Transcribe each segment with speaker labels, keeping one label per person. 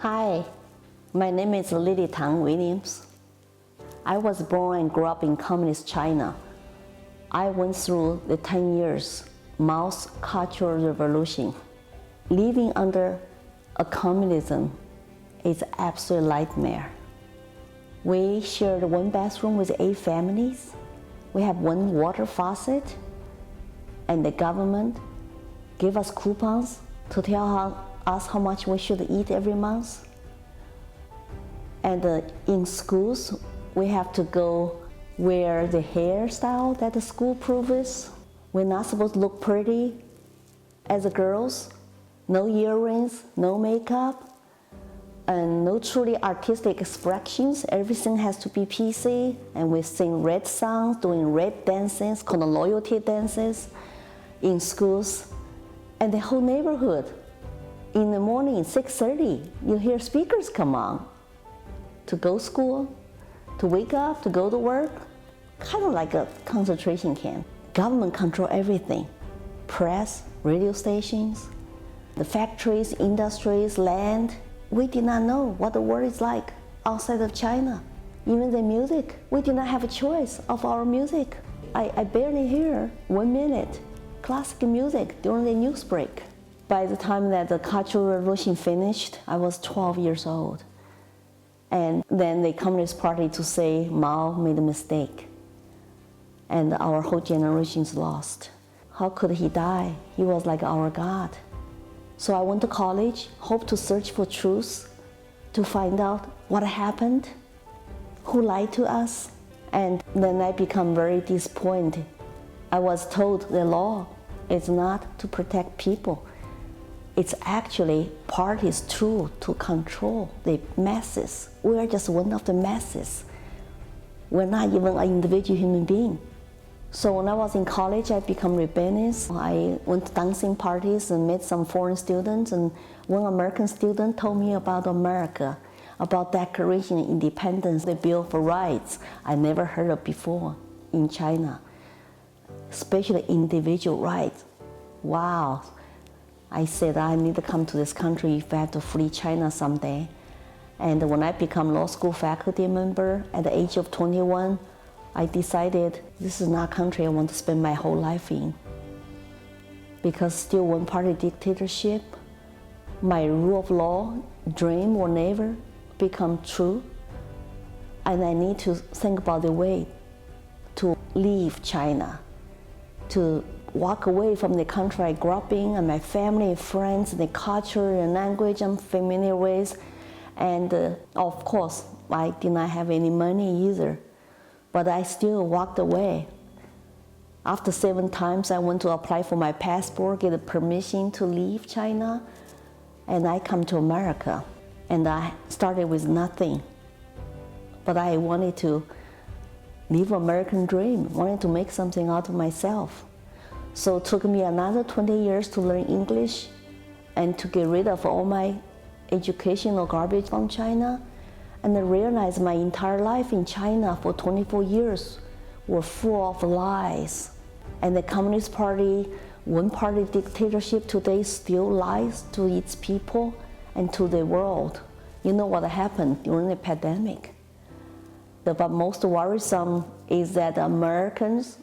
Speaker 1: Hi, my name is Lily Tang Williams. I was born and grew up in communist China. I went through the 10 years Mao's Cultural Revolution. Living under a communism is an absolute nightmare. We shared one bathroom with 8 families. We have one water faucet, and the government gave us coupons to tell us how much we should eat every month. And in schools, we have to go wear the hairstyle that the school approves. We're not supposed to look pretty as girls. No earrings, no makeup, and no truly artistic expressions. Everything has to be PC, and we sing red songs, doing red dances, called loyalty dances in schools. And the whole neighborhood, in the morning, 6:30, you hear speakers come on to go to school, to wake up, to go to work, kind of like a concentration camp. Government control everything, press, radio stations, the factories, industries, land. We did not know what the world is like outside of China. Even the music, we did not have a choice of our music. I barely hear 1 minute classical music during the news break. By the time that the Cultural Revolution finished, I was 12 years old. And then the Communist Party to say Mao made a mistake. And our whole generation is lost. How could he die? He was like our God. So I went to college, hoped to search for truth, to find out what happened, who lied to us. And then I become very disappointed. I was told the law is not to protect people. It's actually party's tool to control the masses. We are just one of the masses. We're not even an individual human being. So when I was in college, I became rebellious. I went to dancing parties and met some foreign students, and one American student told me about America, about Declaration of Independence, the Bill for Rights I never heard of before in China, especially individual rights. Wow. I said, I need to come to this country if I have to flee China someday. And when I become law school faculty member at the age of 21, I decided this is not a country I want to spend my whole life in. Because still one-party dictatorship, my rule of law dream will never become true. And I need to think about the way to leave China, to walk away from the country I grew up in and my family and friends, the culture and language I'm familiar with. And of course, I did not have any money either, but I still walked away. After 7 times, I went to apply for my passport, get a permission to leave China, and I come to America. And I started with nothing, but I wanted to live American dream, wanted to make something out of myself. So it took me another 20 years to learn English and to get rid of all my educational garbage from China. And I realized my entire life in China for 24 years were full of lies. And the Communist Party, one-party dictatorship today still lies to its people and to the world. You know what happened during the pandemic. But most worrisome is that Americans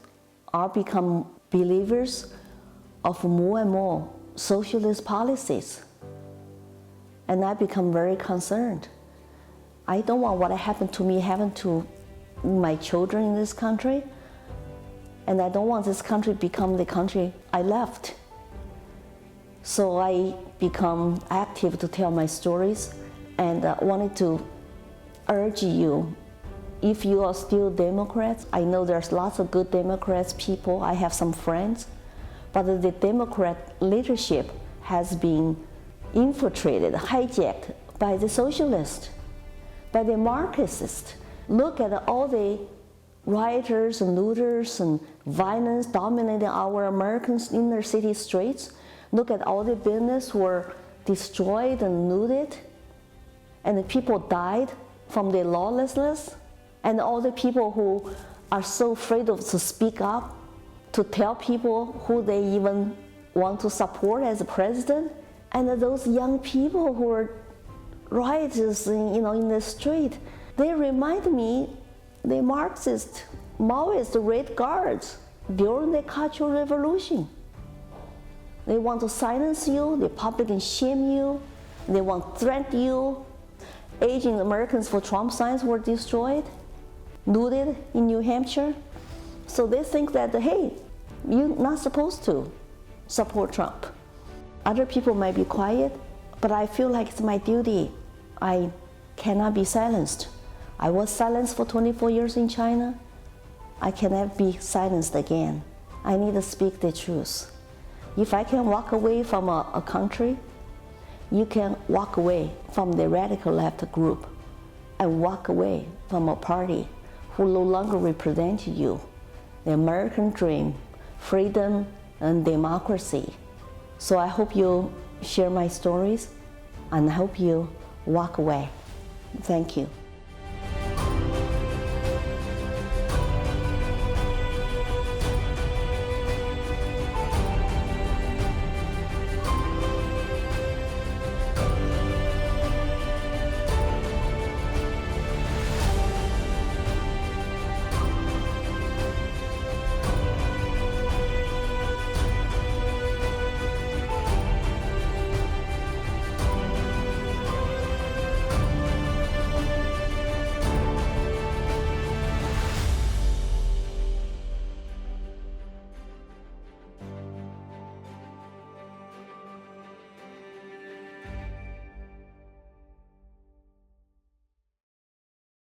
Speaker 1: are become believers of more and more socialist policies. And I become very concerned. I don't want what happened to me happen to my children in this country. And I don't want this country to become the country I left. So I become active to tell my stories, and wanted to urge you, if you are still Democrats, I know there's lots of good Democrats people, I have some friends, but the Democrat leadership has been infiltrated, hijacked by the socialists, by the Marxists. Look at all the rioters and looters and violence dominating our American inner city streets. Look at all the business were destroyed and looted, and the people died from the lawlessness. And all the people who are so afraid to speak up, to tell people who they even want to support as a president. And those young people who are rioters in the street, they remind me the Marxist, Maoist Red Guards during the Cultural Revolution. They want to silence you, the public can shame you, they want to threaten you. Asian Americans for Trump signs were destroyed, looted in New Hampshire. So they think that, hey, you're not supposed to support Trump. Other people might be quiet, but I feel like it's my duty. I cannot be silenced. I was silenced for 24 years in China. I cannot be silenced again. I need to speak the truth. If I can walk away from a country, you can walk away from the radical left group and walk away from a party who no longer represents you. The American dream, freedom and democracy. So I hope you share my stories and I hope you walk away. Thank you.